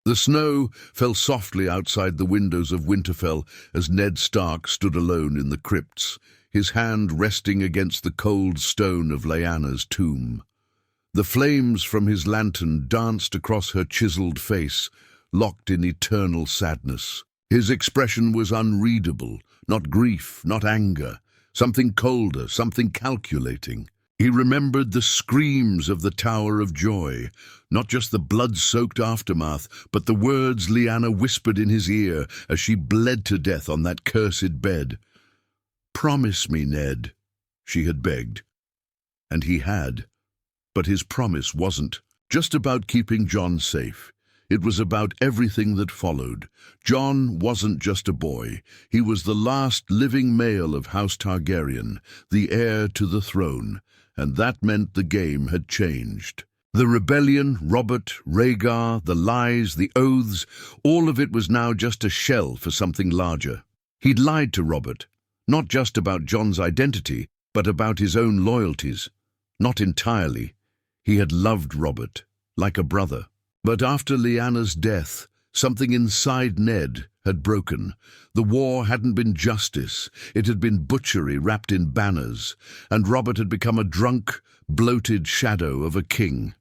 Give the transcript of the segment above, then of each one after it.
The snow fell softly outside the windows of Winterfell as Ned Stark stood alone in the crypts, his hand resting against the cold stone of Lyanna's tomb. The flames from his lantern danced across her chiseled face, locked in eternal sadness. His expression was unreadable, not grief, not anger, something colder, something calculating. He remembered the screams of the Tower of Joy, not just the blood-soaked aftermath, but the words Lyanna whispered in his ear as she bled to death on that cursed bed. "Promise me, Ned," she had begged. And he had. But his promise wasn't just about keeping Jon safe. It was about everything that followed. Jon wasn't just a boy. He was the last living male of House Targaryen, the heir to the throne, and that meant the game had changed. The rebellion, Robert, Rhaegar, the lies, the oaths, all of it was now just a shell for something larger. He'd lied to Robert, not just about Jon's identity, but about his own loyalties. Not entirely. He had loved Robert, like a brother. But after Lyanna's death, something inside Ned had broken. The war hadn't been justice, it had been butchery wrapped in banners, and Robert had become a drunk, bloated shadow of a king.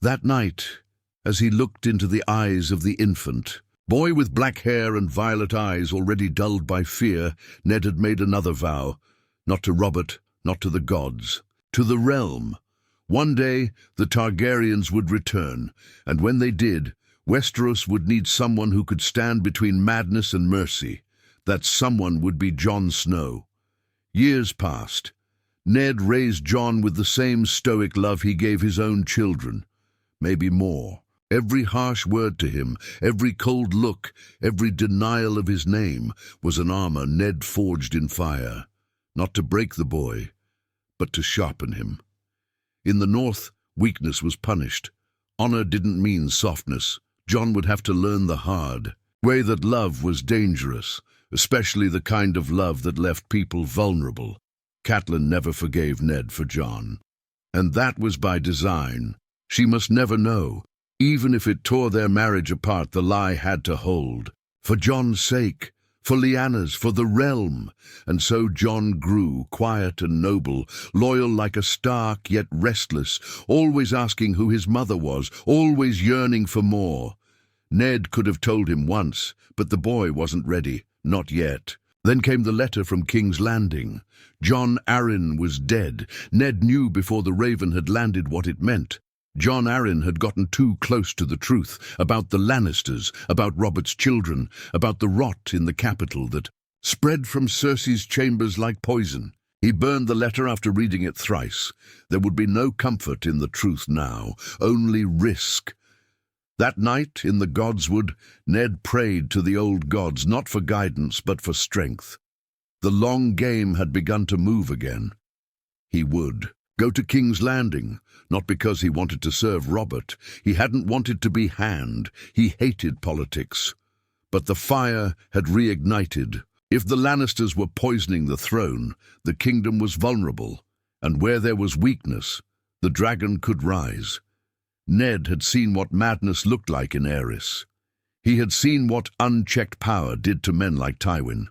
That night, as he looked into the eyes of the infant, boy with black hair and violet eyes already dulled by fear, Ned had made another vow, not to Robert, not to the gods, to the realm. One day, the Targaryens would return, and when they did, Westeros would need someone who could stand between madness and mercy. That someone would be Jon Snow. Years passed. Ned raised Jon with the same stoic love he gave his own children. Maybe more. Every harsh word to him, every cold look, every denial of his name was an armor Ned forged in fire. Not to break the boy, but to sharpen him. In the north, weakness was punished. Honor didn't mean softness. Jon would have to learn the hard way that love was dangerous, especially the kind of love that left people vulnerable. Catelyn never forgave Ned for Jon. And that was by design. She must never know. Even if it tore their marriage apart, the lie had to hold. For Jon's sake. For Lyanna's, for the realm. And so Jon grew, quiet and noble, loyal like a Stark, yet restless, always asking who his mother was, always yearning for more. Ned could have told him once, but the boy wasn't ready, not yet. Then came the letter from King's Landing. Jon Arryn was dead. Ned knew before the Raven had landed what it meant. Jon Arryn had gotten too close to the truth about the Lannisters, about Robert's children, about the rot in the capital that spread from Cersei's chambers like poison. He burned the letter after reading it thrice. There would be no comfort in the truth now, only risk. That night in the Godswood, Ned prayed to the old gods, not for guidance but for strength. The long game had begun to move again. He would go to King's Landing, not because he wanted to serve Robert. He hadn't wanted to be hand. He hated politics. But the fire had reignited. If the Lannisters were poisoning the throne, the kingdom was vulnerable, and where there was weakness, the dragon could rise. Ned had seen what madness looked like in Aerys. He had seen what unchecked power did to men like Tywin.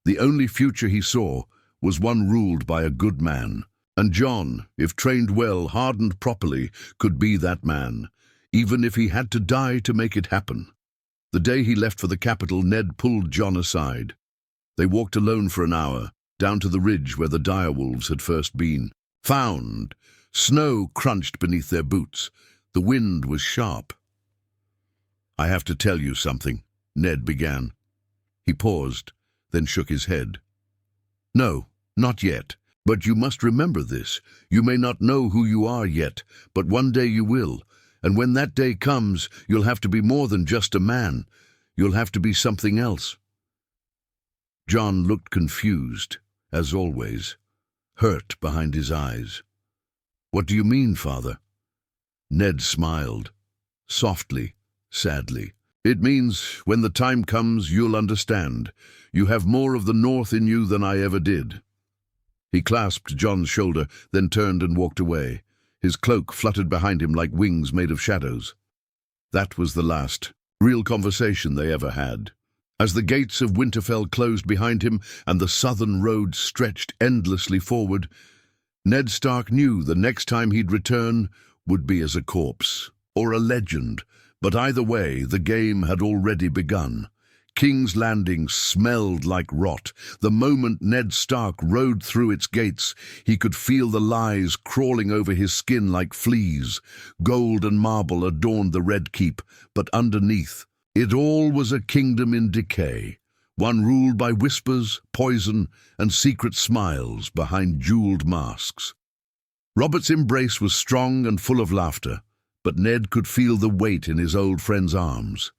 The only future he saw was one ruled by a good man. And Jon, if trained well, hardened properly, could be that man, even if he had to die to make it happen. The day he left for the capital, Ned pulled Jon aside. They walked alone for an hour, down to the ridge where the direwolves had first been. Found. Snow crunched beneath their boots. The wind was sharp. "I have to tell you something," Ned began. He paused, then shook his head. "No, not yet. But you must remember this. You may not know who you are yet, but one day you will. And when that day comes, you'll have to be more than just a man. You'll have to be something else." Jon looked confused, as always, hurt behind his eyes. "What do you mean, Father?" Ned smiled, softly, sadly. "It means, when the time comes, you'll understand. You have more of the North in you than I ever did." He clasped Jon's shoulder, then turned and walked away. His cloak fluttered behind him like wings made of shadows. That was the last. real conversation they ever had. As the gates of Winterfell closed behind him and the southern road stretched endlessly forward, Ned Stark knew the next time he'd return would be as a corpse or a legend, but either way, the game had already begun. King's Landing smelled like rot. The moment Ned Stark rode through its gates, he could feel the lies crawling over his skin like fleas. Gold and marble adorned the Red Keep, but underneath, it all was a kingdom in decay, one ruled by whispers, poison, and secret smiles behind jeweled masks. Robert's embrace was strong and full of laughter, but Ned could feel the weight in his old friend's arms.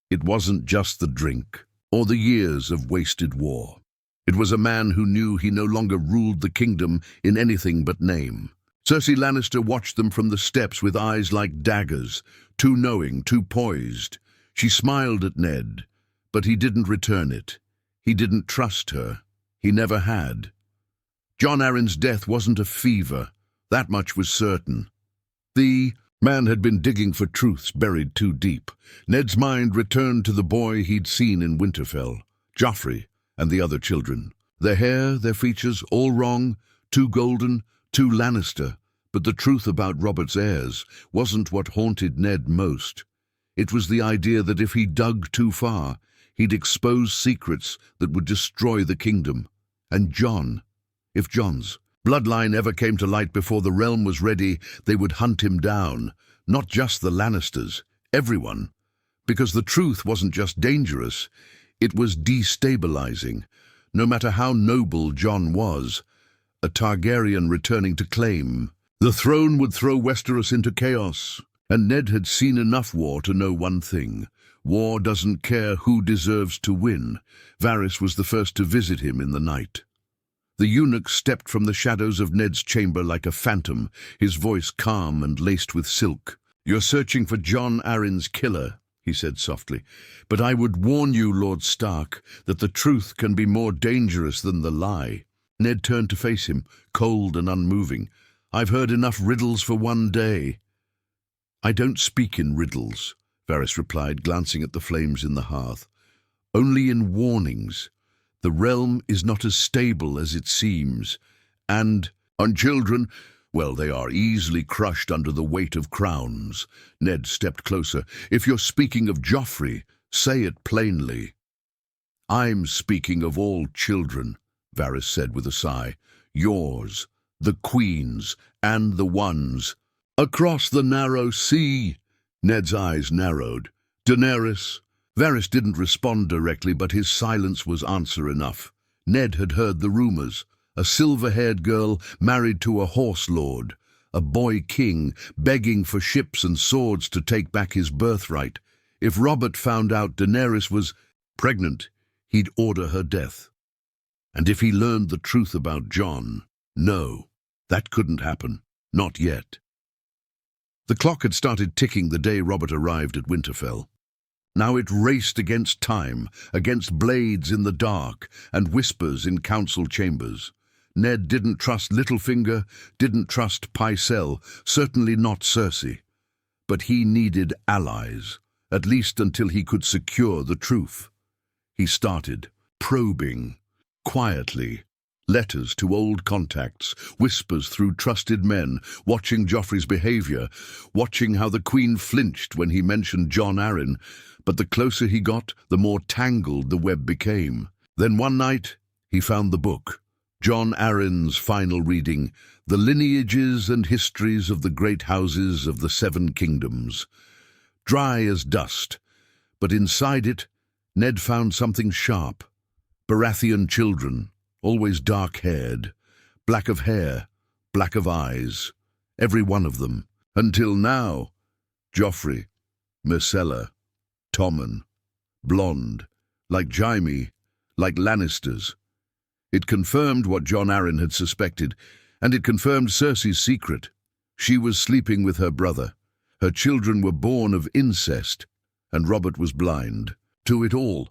It wasn't just the drink, or the years of wasted war. It was a man who knew he no longer ruled the kingdom in anything but name. Cersei Lannister watched them from the steps with eyes like daggers, too knowing, too poised. She smiled at Ned, but he didn't return it. He didn't trust her. He never had. Jon Arryn's death wasn't a fever. That much was certain. The man had been digging for truths buried too deep. Ned's mind returned to the boy he'd seen in Winterfell, Joffrey, and the other children. Their hair, their features, all wrong, too golden, too Lannister. But the truth about Robert's heirs wasn't what haunted Ned most. It was the idea that if he dug too far, he'd expose secrets that would destroy the kingdom. And Jon, if Jon's bloodline ever came to light before the realm was ready, they would hunt him down. Not just the Lannisters, everyone. Because the truth wasn't just dangerous, it was destabilizing. No matter how noble Jon was, a Targaryen returning to claim the throne would throw Westeros into chaos. And Ned had seen enough war to know one thing. War doesn't care who deserves to win. Varys was the first to visit him in the night. The eunuch stepped from the shadows of Ned's chamber like a phantom, his voice calm and laced with silk. "You're searching for Jon Arryn's killer," he said softly. "But I would warn you, Lord Stark, that the truth can be more dangerous than the lie." Ned turned to face him, cold and unmoving. "I've heard enough riddles for one day." "I don't speak in riddles," Varys replied, glancing at the flames in the hearth. "Only in warnings. The realm is not as stable as it seems. And on children, well, they are easily crushed under the weight of crowns." Ned stepped closer. "If you're speaking of Joffrey, say it plainly." "I'm speaking of all children," Varys said with a sigh. "Yours, the Queen's, and the ones across the narrow sea." Ned's eyes narrowed. "Daenerys?" Varys didn't respond directly, but his silence was answer enough. Ned had heard the rumors. A silver-haired girl married to a horse lord, a boy king begging for ships and swords to take back his birthright. If Robert found out Daenerys was pregnant, he'd order her death. And if he learned the truth about Jon, no, that couldn't happen. Not yet. The clock had started ticking the day Robert arrived at Winterfell. Now it raced against time, against blades in the dark and whispers in council chambers. Ned didn't trust Littlefinger, didn't trust Pycelle, certainly not Cersei. But he needed allies, at least until he could secure the truth. He started probing, quietly. Letters to old contacts, whispers through trusted men, watching Joffrey's behavior, watching how the Queen flinched when he mentioned Jon Arryn. But the closer he got, the more tangled the web became. Then one night, he found the book. Jon Arryn's final reading, The Lineages and Histories of the Great Houses of the Seven Kingdoms. Dry as dust, but inside it, Ned found something sharp. Baratheon children, always dark-haired, black of hair, black of eyes, every one of them. Until now, Joffrey, Myrcella, Tommen, blonde, like Jaime, like Lannisters. It confirmed what Jon Arryn had suspected, and it confirmed Cersei's secret. She was sleeping with her brother. Her children were born of incest, and Robert was blind. To it all,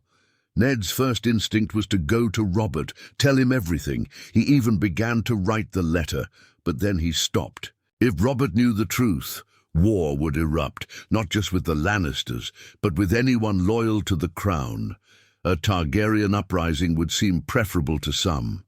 Ned's first instinct was to go to Robert, tell him everything. He even began to write the letter, but then he stopped. If Robert knew the truth, War would erupt, not just with the Lannisters, but with anyone loyal to the crown. A Targaryen uprising would seem preferable to some.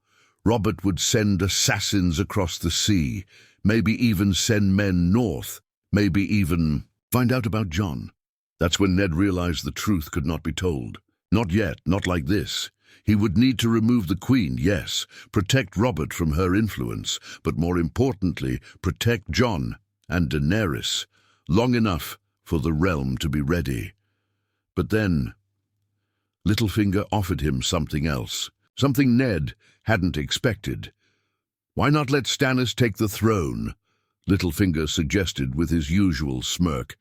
Robert would send assassins across the sea, maybe even send men north, maybe even find out about Jon. That's when Ned realized the truth could not be told. Not yet, not like this. He would need to remove the Queen, yes, protect Robert from her influence, but more importantly, protect Jon and Daenerys, long enough for the realm to be ready. But then, Littlefinger offered him something else, something Ned hadn't expected. "Why not let Stannis take the throne?" Littlefinger suggested with his usual smirk.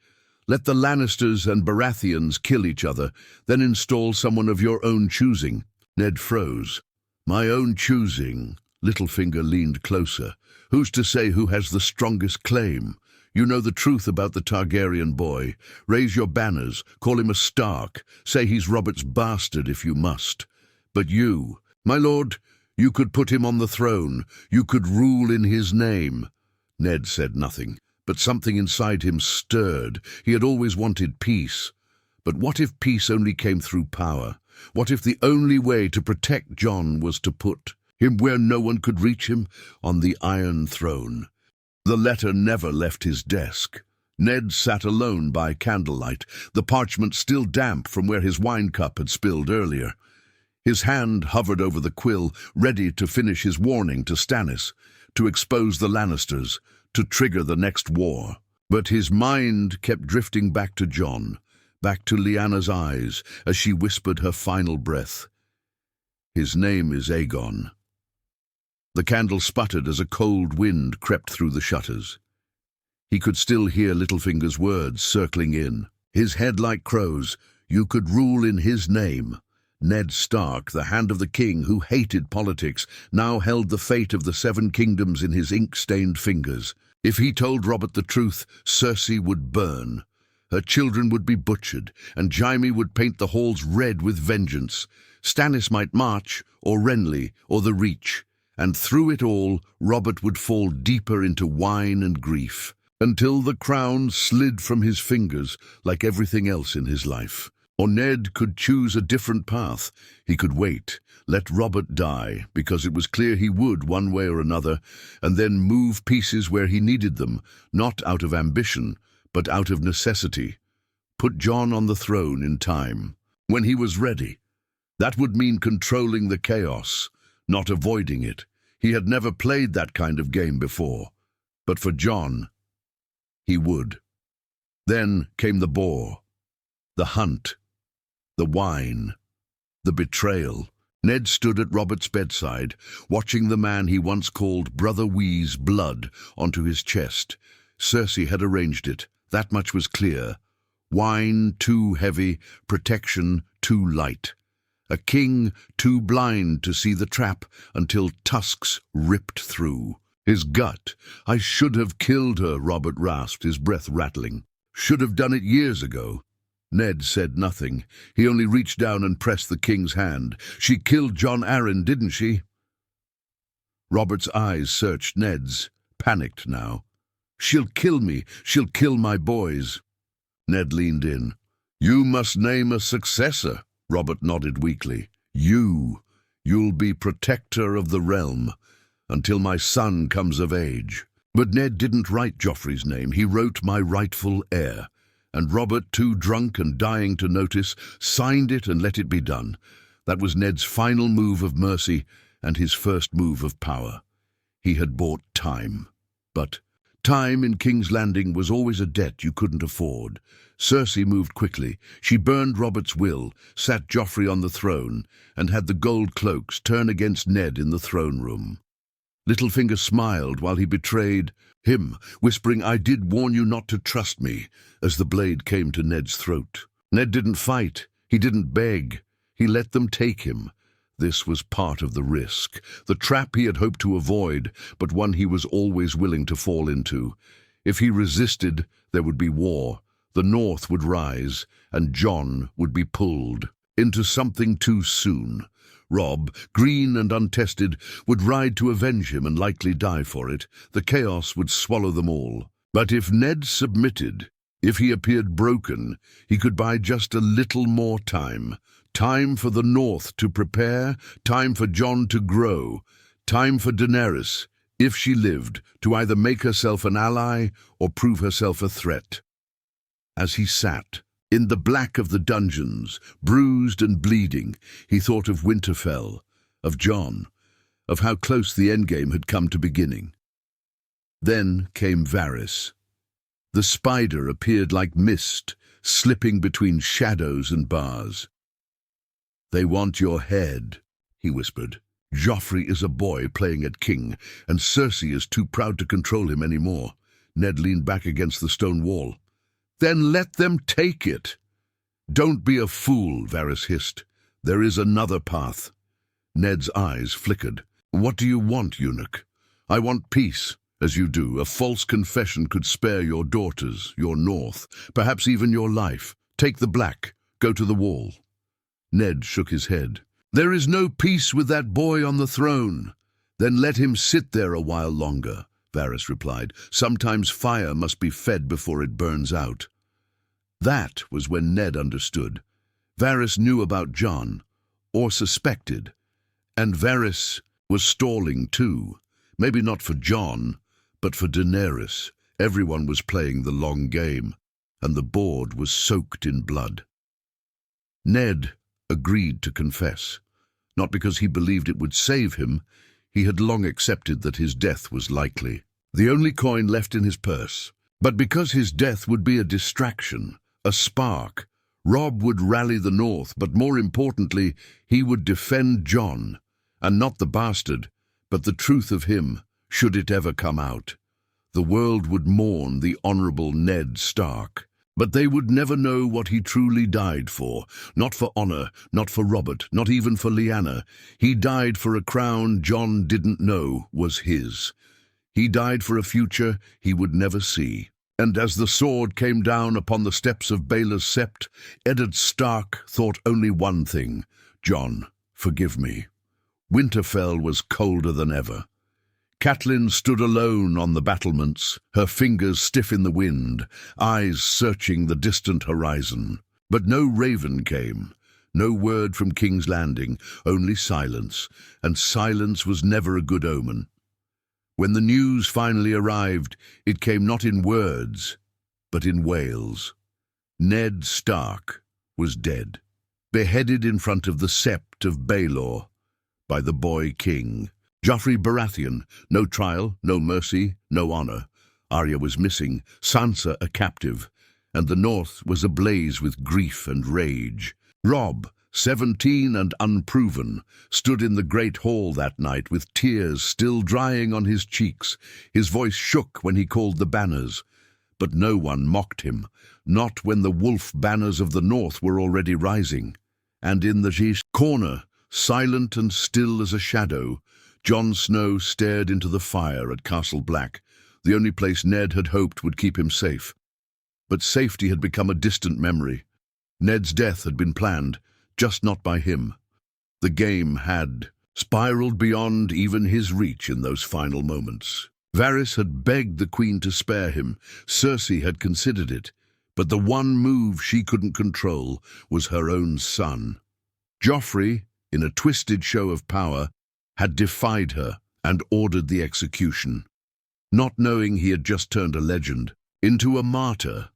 "Let the Lannisters and Baratheons kill each other, then install someone of your own choosing." Ned froze. "My own choosing?" Littlefinger leaned closer. "Who's to say who has the strongest claim? You know the truth about the Targaryen boy. Raise your banners, call him a Stark, say he's Robert's bastard if you must. But you, my lord, you could put him on the throne. You could rule in his name." Ned said nothing, but something inside him stirred. He had always wanted peace. But what if peace only came through power? What if the only way to protect Jon was to put him where no one could reach him, on the Iron Throne? The letter never left his desk. Ned sat alone by candlelight, the parchment still damp from where his wine cup had spilled earlier. His hand hovered over the quill, ready to finish his warning to Stannis, to expose the Lannisters, to trigger the next war. But his mind kept drifting back to Jon, back to Lyanna's eyes as she whispered her final breath. "His name is Aegon." The candle sputtered as a cold wind crept through the shutters. He could still hear Littlefinger's words circling in. His head like crows, "You could rule in his name." Ned Stark, the Hand of the King who hated politics, now held the fate of the Seven Kingdoms in his ink-stained fingers. If he told Robert the truth, Cersei would burn. Her children would be butchered, and Jaime would paint the halls red with vengeance. Stannis might march, or Renly, or the Reach. And through it all, Robert would fall deeper into wine and grief, until the crown slid from his fingers like everything else in his life. Or Ned could choose a different path. He could wait, let Robert die, because it was clear he would one way or another, and then move pieces where he needed them, not out of ambition, but out of necessity. Put Jon on the throne in time, when he was ready. That would mean controlling the chaos, not avoiding it. He had never played that kind of game before. But for Jon, he would. Then came the boar, the hunt, the wine, the betrayal. Ned stood at Robert's bedside, watching the man he once called Brother Wee's blood onto his chest. Cersei had arranged it, that much was clear. Wine too heavy, protection too light. A king too blind to see the trap until tusks ripped through. His gut. "I should have killed her," Robert rasped, his breath rattling. "Should have done it years ago." Ned said nothing. He only reached down and pressed the king's hand. "She killed Jon Arryn, didn't she?" Robert's eyes searched Ned's, panicked now. "She'll kill me. She'll kill my boys." Ned leaned in. "You must name a successor." Robert nodded weakly. You'll be protector of the realm, until my son comes of age." But Ned didn't write Joffrey's name. He wrote "my rightful heir." And Robert, too drunk and dying to notice, signed it and let it be done. That was Ned's final move of mercy and his first move of power. He had bought time. But time in King's Landing was always a debt you couldn't afford. Cersei moved quickly. She burned Robert's will, sat Joffrey on the throne, and had the gold cloaks turn against Ned in the throne room. Littlefinger smiled while he betrayed him, whispering, "I did warn you not to trust me," as the blade came to Ned's throat. Ned didn't fight. He didn't beg. He let them take him. This was part of the risk, the trap he had hoped to avoid, but one he was always willing to fall into. If he resisted, there would be war. The North would rise, and Jon would be pulled into something too soon. Robb, green and untested, would ride to avenge him and likely die for it. The chaos would swallow them all. But if Ned submitted, if he appeared broken, he could buy just a little more time. Time for the North to prepare, time for Jon to grow, time for Daenerys, if she lived, to either make herself an ally or prove herself a threat. As he sat, in the black of the dungeons, bruised and bleeding, he thought of Winterfell, of Jon, of how close the endgame had come to beginning. Then came Varys. The spider appeared like mist, slipping between shadows and bars. "They want your head," he whispered. "Joffrey is a boy playing at king, and Cersei is too proud to control him anymore." Ned leaned back against the stone wall. "Then let them take it." "Don't be a fool," Varys hissed. "There is another path." Ned's eyes flickered. "What do you want, eunuch?" "I want peace, as you do. A false confession could spare your daughters, your North, perhaps even your life. Take the black. Go to the wall." Ned shook his head. "There is no peace with that boy on the throne." "Then let him sit there a while longer," Varys replied. "Sometimes fire must be fed before it burns out." That was when Ned understood. Varys knew about Jon, or suspected, and Varys was stalling too. Maybe not for Jon, but for Daenerys. Everyone was playing the long game, and the board was soaked in blood. Ned agreed to confess, not because he believed it would save him. He had long accepted that his death was likely, the only coin left in his purse, but because his death would be a distraction, a spark. Robb would rally the North, but more importantly, he would defend Jon, and not the bastard, but the truth of him, should it ever come out. The world would mourn the honorable Ned Stark, but they would never know what he truly died for. Not for honor, not for Robert, not even for Lyanna. He died for a crown Jon didn't know was his. He died for a future he would never see. And as the sword came down upon the steps of Baela's Sept, Eddard Stark thought only one thing: "Jon, forgive me." Winterfell was colder than ever. Catelyn stood alone on the battlements, her fingers stiff in the wind, eyes searching the distant horizon. But no raven came, no word from King's Landing, only silence, and silence was never a good omen. When the news finally arrived, it came not in words, but in wails. Ned Stark was dead, beheaded in front of the Sept of Baelor by the boy king. Joffrey Baratheon, no trial, no mercy, no honor. Arya was missing, Sansa a captive, and the North was ablaze with grief and rage. Robb, 17 and unproven, stood in the great hall that night with tears still drying on his cheeks. His voice shook when he called the banners, but no one mocked him, not when the wolf banners of the North were already rising. And in the corner, silent and still as a shadow, Jon Snow stared into the fire at Castle Black, the only place Ned had hoped would keep him safe. But safety had become a distant memory. Ned's death had been planned, just not by him. The game had spiraled beyond even his reach in those final moments. Varys had begged the Queen to spare him. Cersei had considered it, but the one move she couldn't control was her own son. Joffrey, in a twisted show of power, had defied her and ordered the execution. Not knowing he had just turned a legend into a martyr,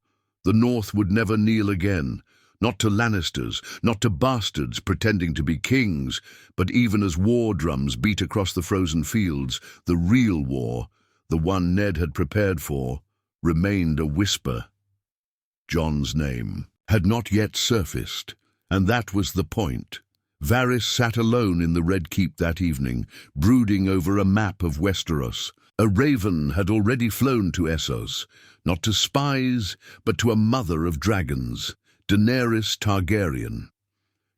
the North would never kneel again. Not to Lannisters, not to bastards pretending to be kings, but even as war drums beat across the frozen fields, the real war, the one Ned had prepared for, remained a whisper. Jon's name had not yet surfaced, and that was the point. Varys sat alone in the Red Keep that evening, brooding over a map of Westeros. A raven had already flown to Essos, not to spies, but to a mother of dragons, Daenerys Targaryen.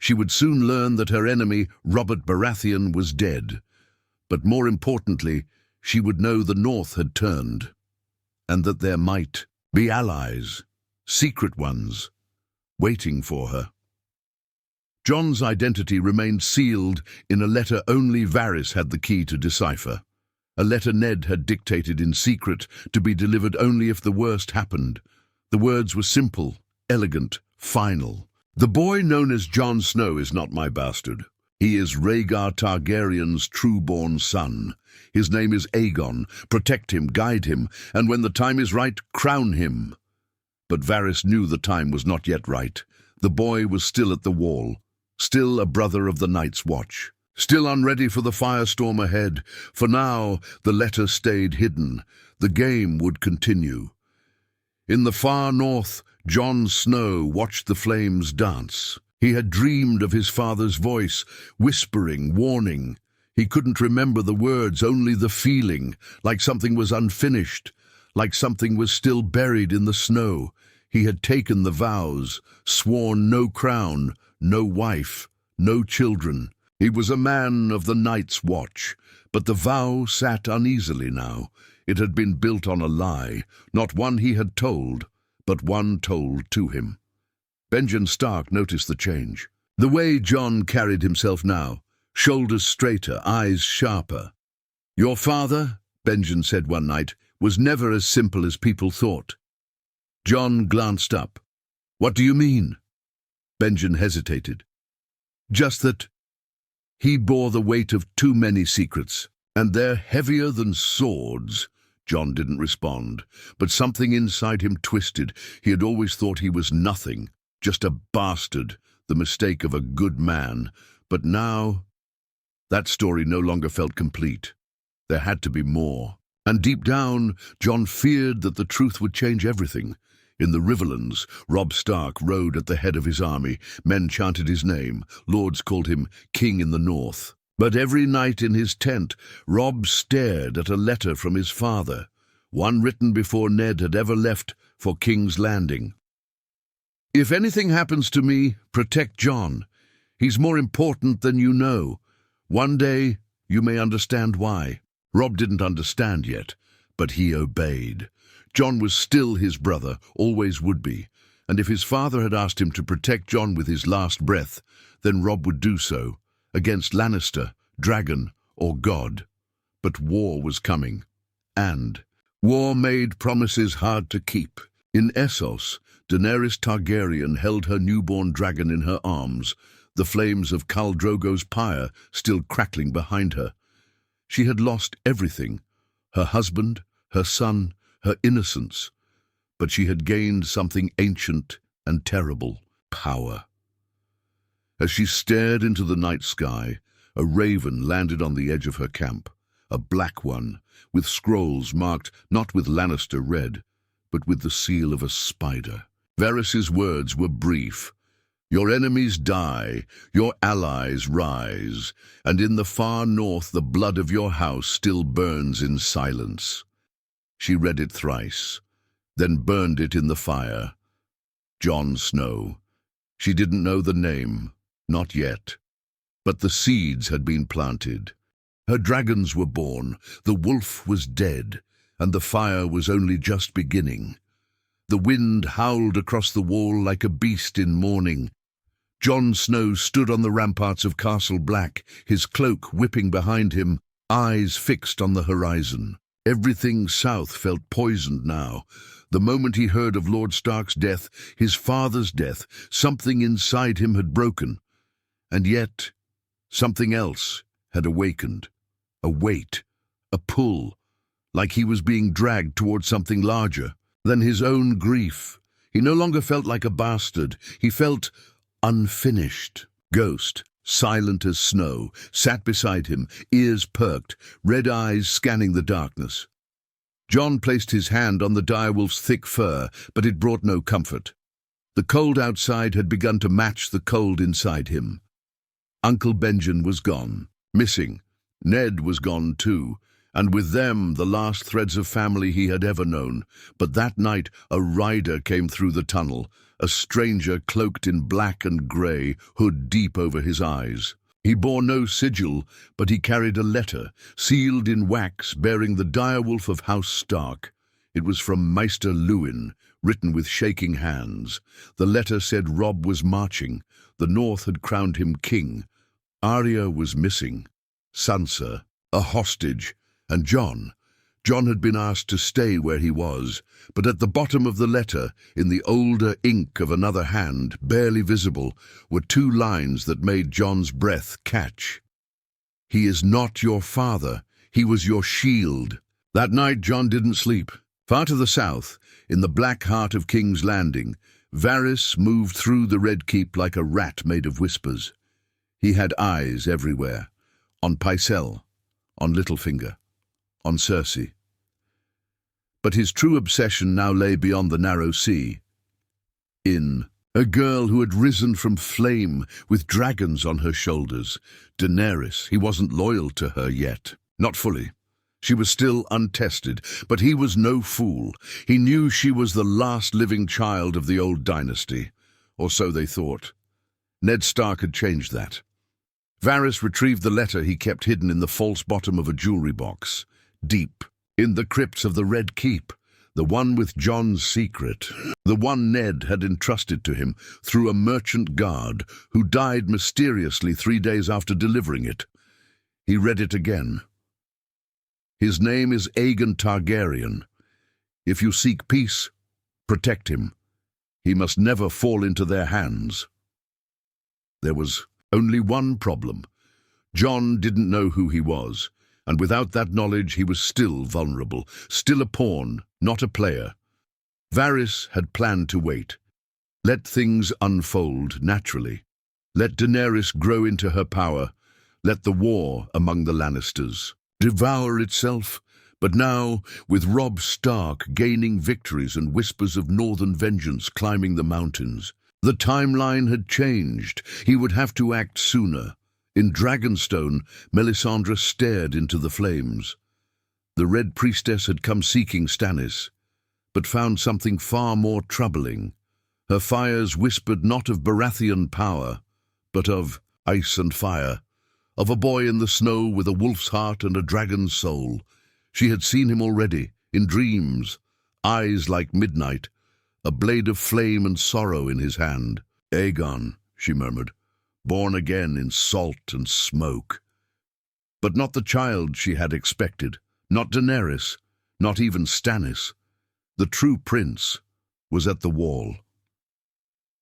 She would soon learn that her enemy, Robert Baratheon, was dead. But more importantly, she would know the North had turned, and that there might be allies, secret ones, waiting for her. Jon's identity remained sealed in a letter only Varys had the key to decipher. A letter Ned had dictated in secret, to be delivered only if the worst happened. The words were simple, elegant, final. "The boy known as Jon Snow is not my bastard. He is Rhaegar Targaryen's true-born son. His name is Aegon. Protect him, guide him, and when the time is right, crown him." But Varys knew the time was not yet right. The boy was still at the wall, still a brother of the Night's Watch, still unready for the firestorm ahead. For now, the letter stayed hidden. The game would continue. In the far north, Jon Snow watched the flames dance. He had dreamed of his father's voice, whispering, warning. He couldn't remember the words, only the feeling, like something was unfinished, like something was still buried in the snow. He had taken the vows, sworn no crown, no wife, no children. He was a man of the Night's Watch, but the vow sat uneasily now. It had been built on a lie, not one he had told, but one told to him. Benjen Stark noticed the change. The way Jon carried himself now, shoulders straighter, eyes sharper. "Your father," Benjen said one night, "was never as simple as people thought." Jon glanced up. "What do you mean?" Benjen hesitated. "Just that he bore the weight of too many secrets, and they're heavier than swords." Jon didn't respond, but something inside him twisted. He had always thought he was nothing, just a bastard, the mistake of a good man. But now, that story no longer felt complete. There had to be more. And deep down, Jon feared that the truth would change everything. In the Riverlands, Robb Stark rode at the head of his army. Men chanted his name. Lords called him King in the North. But every night in his tent, Robb stared at a letter from his father, one written before Ned had ever left for King's Landing. "If anything happens to me, protect Jon. He's more important than you know. One day, you may understand why." Robb didn't understand yet, but he obeyed. Jon was still his brother, always would be, and if his father had asked him to protect Jon with his last breath, then Robb would do so, against Lannister, dragon, or god. But war was coming, and war made promises hard to keep. In Essos, Daenerys Targaryen held her newborn dragon in her arms, the flames of Khal Drogo's pyre still crackling behind her. She had lost everything, her husband, her son, her innocence, but she had gained something ancient and terrible, power. As she stared into the night sky, a raven landed on the edge of her camp, a black one, with scrolls marked not with Lannister red, but with the seal of a spider. Varys's words were brief. "Your enemies die, your allies rise, and in the far north the blood of your house still burns in silence." She read it thrice, then burned it in the fire. Jon Snow. She didn't know the name, not yet, but the seeds had been planted. Her dragons were born, the wolf was dead, and the fire was only just beginning. The wind howled across the wall like a beast in mourning. Jon Snow stood on the ramparts of Castle Black, his cloak whipping behind him, eyes fixed on the horizon. Everything south felt poisoned now. The moment he heard of Lord Stark's death, his father's death, something inside him had broken. And yet, something else had awakened. A weight, a pull, like he was being dragged toward something larger than his own grief. He no longer felt like a bastard. He felt unfinished. Ghost, silent as snow, sat beside him, ears perked, red eyes scanning the darkness. Jon placed his hand on the direwolf's thick fur, but it brought no comfort. The cold outside had begun to match the cold inside him. Uncle Benjen was gone, missing. Ned was gone too, and with them the last threads of family he had ever known. But that night a rider came through the tunnel, a stranger cloaked in black and grey, hood deep over his eyes. He bore no sigil, but he carried a letter, sealed in wax, bearing the direwolf of House Stark. It was from Maester Luwin, written with shaking hands. The letter said Robb was marching. The North had crowned him king. Arya was missing. Sansa, a hostage, And John had been asked to stay where he was, but at the bottom of the letter, in the older ink of another hand, barely visible, were two lines that made John's breath catch. "He is not your father. He was your shield." That night John didn't sleep. Far to the south, in the black heart of King's Landing, Varys moved through the Red Keep like a rat made of whispers. He had eyes everywhere, on Pycelle, on Littlefinger, on Cersei. But his true obsession now lay beyond the narrow sea. In a girl who had risen from flame with dragons on her shoulders, Daenerys. He wasn't loyal to her yet, not fully. She was still untested, but he was no fool. He knew she was the last living child of the old dynasty, or so they thought. Ned Stark had changed that. Varys retrieved the letter he kept hidden in the false bottom of a jewelry box, deep in the crypts of the Red Keep, the one with Jon's secret, the one Ned had entrusted to him through a merchant guard who died mysteriously 3 days after delivering it. He read it again. His name is Aegon Targaryen. If you seek peace, protect him. He must never fall into their hands. There was only one problem. Jon didn't know who he was, and without that knowledge he was still vulnerable, still a pawn, not a player. Varys had planned to wait. Let things unfold naturally. Let Daenerys grow into her power. Let the war among the Lannisters devour itself. But now, with Robb Stark gaining victories and whispers of northern vengeance climbing the mountains, the timeline had changed. He would have to act sooner. In Dragonstone, Melisandre stared into the flames. The Red Priestess had come seeking Stannis, but found something far more troubling. Her fires whispered not of Baratheon power, but of ice and fire, of a boy in the snow with a wolf's heart and a dragon's soul. She had seen him already, in dreams, eyes like midnight, a blade of flame and sorrow in his hand. "Aegon," she murmured, "born again in salt and smoke." But not the child she had expected, not Daenerys, not even Stannis. The true prince was at the wall.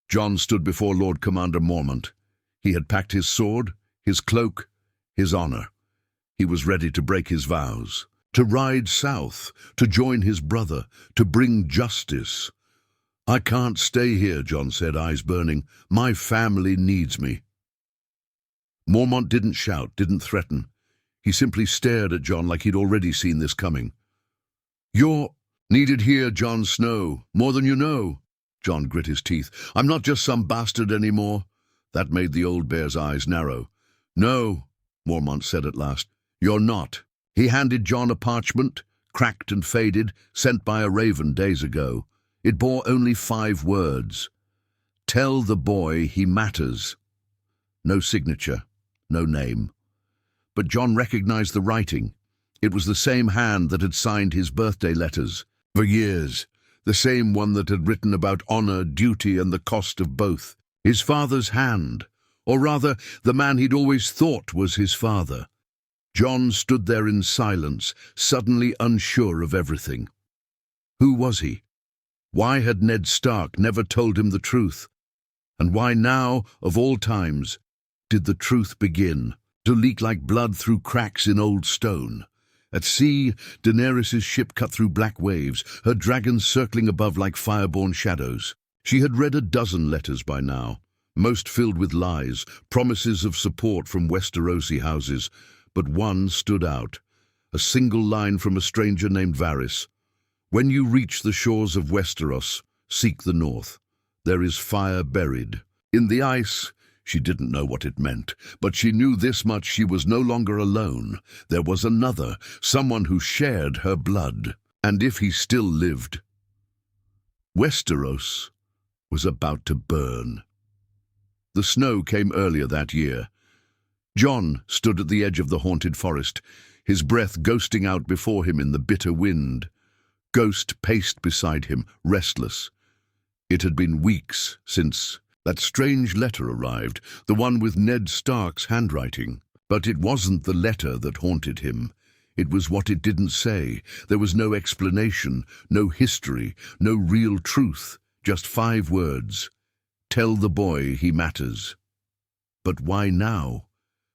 Jon stood before Lord Commander Mormont. He had packed his sword, his cloak, his honor. He was ready to break his vows, to ride south, to join his brother, to bring justice. "I can't stay here," Jon said, eyes burning. "My family needs me." Mormont didn't shout, didn't threaten. He simply stared at Jon like he'd already seen this coming. "You're needed here, Jon Snow, more than you know." Jon grit his teeth. "I'm not just some bastard anymore." That made the old bear's eyes narrow. "No," Mormont said at last, "you're not." He handed Jon a parchment, cracked and faded, sent by a raven days ago. It bore only 5 words. "Tell the boy he matters." No signature, no name. But Jon recognized the writing. It was the same hand that had signed his birthday letters for years, the same one that had written about honor, duty, and the cost of both. His father's hand, or rather, the man he'd always thought was his father. Jon stood there in silence, suddenly unsure of everything. Who was he? Why had Ned Stark never told him the truth? And why now, of all times, did the truth begin to leak like blood through cracks in old stone? At sea, Daenerys' ship cut through black waves, her dragons circling above like fireborn shadows. She had read a dozen letters by now, most filled with lies, promises of support from Westerosi houses, but one stood out, a single line from a stranger named Varys. "When you reach the shores of Westeros, seek the north. There is fire buried." In the ice, she didn't know what it meant, but she knew this much: she was no longer alone. There was another, someone who shared her blood. And if he still lived, Westeros was about to burn. The snow came earlier that year. Jon stood at the edge of the haunted forest, his breath ghosting out before him in the bitter wind. Ghost paced beside him, restless. It had been weeks since that strange letter arrived, the one with Ned Stark's handwriting. But it wasn't the letter that haunted him. It was what it didn't say. There was no explanation, no history, no real truth, just 5 words. Tell the boy he matters. But why now?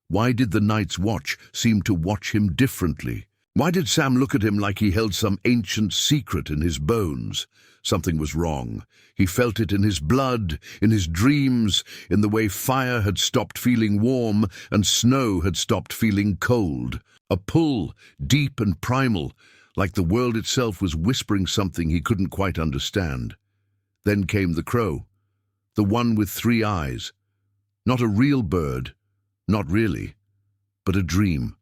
Why did the Night's Watch seem to watch him differently? Why did Sam look at him like he held some ancient secret in his bones? Something was wrong. He felt it in his blood, in his dreams, in the way fire had stopped feeling warm and snow had stopped feeling cold. A pull, deep and primal, like the world itself was whispering something he couldn't quite understand. Then came the crow, the one with 3 eyes. Not a real bird, not really, but a dream,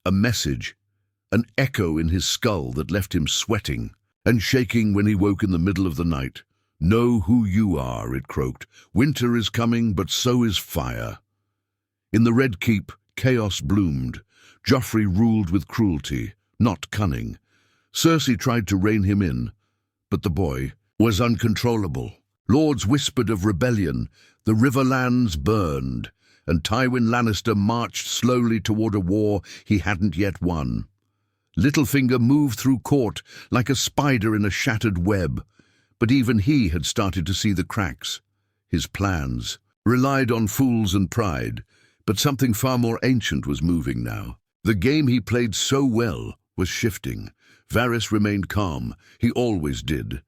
a message, an echo in his skull that left him sweating and shaking when he woke in the middle of the night. Know who you are, it croaked. Winter is coming, but so is fire. In the Red Keep, chaos bloomed. Joffrey ruled with cruelty, not cunning. Cersei tried to rein him in, but the boy was uncontrollable. Lords whispered of rebellion, the Riverlands burned, and Tywin Lannister marched slowly toward a war he hadn't yet won. Littlefinger moved through court like a spider in a shattered web, but even he had started to see the cracks. His plans relied on fools and pride, but something far more ancient was moving now. The game he played so well was shifting. Varys remained calm, he always did.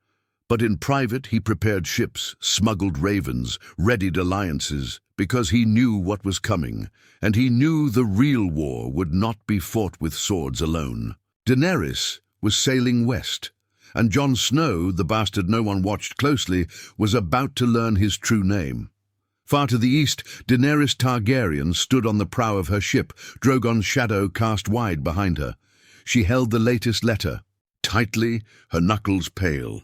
But in private he prepared ships, smuggled ravens, readied alliances, because he knew what was coming, and he knew the real war would not be fought with swords alone. Daenerys was sailing west, and Jon Snow, the bastard no one watched closely, was about to learn his true name. Far to the east, Daenerys Targaryen stood on the prow of her ship, Drogon's shadow cast wide behind her. She held the latest letter, tightly, her knuckles pale.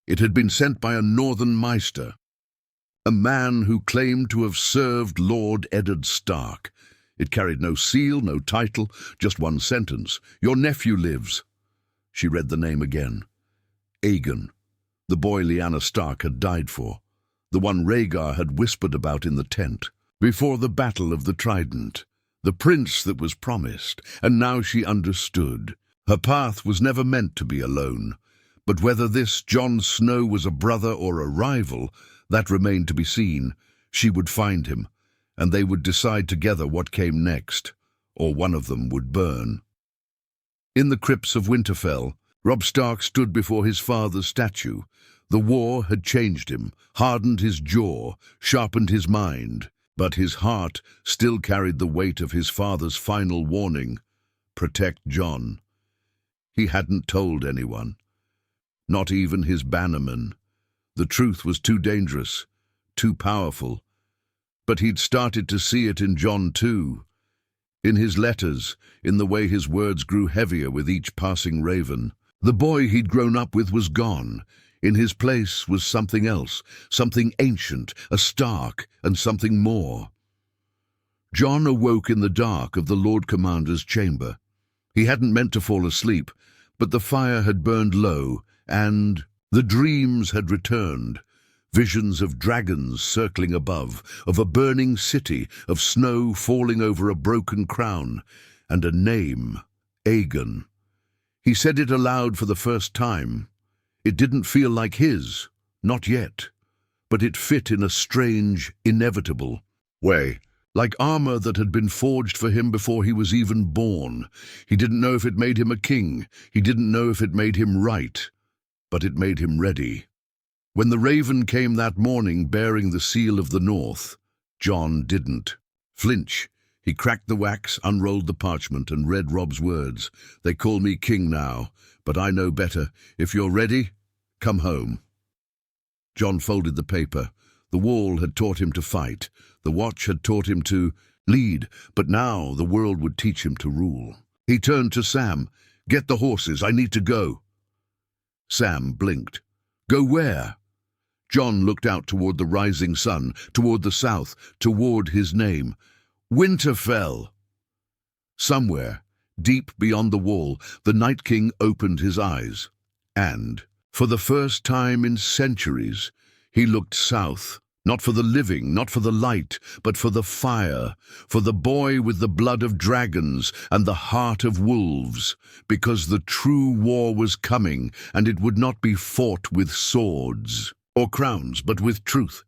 It had been sent by a northern Maester, a man who claimed to have served Lord Eddard Stark. It carried no seal, no title, just one sentence. Your nephew lives. She read the name again. Aegon, the boy Lyanna Stark had died for, the one Rhaegar had whispered about in the tent, before the Battle of the Trident, the prince that was promised, and now she understood. Her path was never meant to be alone, but whether this Jon Snow was a brother or a rival, that remained to be seen. She would find him, and they would decide together what came next, or one of them would burn. In the crypts of Winterfell, Robb Stark stood before his father's statue. The war had changed him, hardened his jaw, sharpened his mind, but his heart still carried the weight of his father's final warning: protect Jon. He hadn't told anyone, not even his bannermen. The truth was too dangerous, too powerful. But he'd started to see it in Jon too. In his letters, in the way his words grew heavier with each passing raven. The boy he'd grown up with was gone. In his place was something else, something ancient, a Stark, and something more. Jon awoke in the dark of the Lord Commander's chamber. He hadn't meant to fall asleep, but the fire had burned low, and the dreams had returned. Visions of dragons circling above, of a burning city, of snow falling over a broken crown, and a name, Aegon. He said it aloud for the first time. It didn't feel like his, not yet, but it fit in a strange, inevitable way, like armor that had been forged for him before he was even born. He didn't know if it made him a king, he didn't know if it made him right, but it made him ready. When the raven came that morning bearing the seal of the North, Jon didn't flinch. He cracked the wax, unrolled the parchment, and read Robb's words. They call me king now, but I know better. If you're ready, come home. Jon folded the paper. The wall had taught him to fight. The watch had taught him to lead, but now the world would teach him to rule. He turned to Sam. Get the horses, I need to go. Sam blinked. Go where? Jon looked out toward the rising sun, toward the south, toward his name. Winterfell. Somewhere, deep beyond the wall, the Night King opened his eyes. And, for the first time in centuries, he looked south, Not for the living, not for the light, but for the fire, for the boy with the blood of dragons and the heart of wolves, because the true war was coming, and it would not be fought with swords or crowns, but with truth.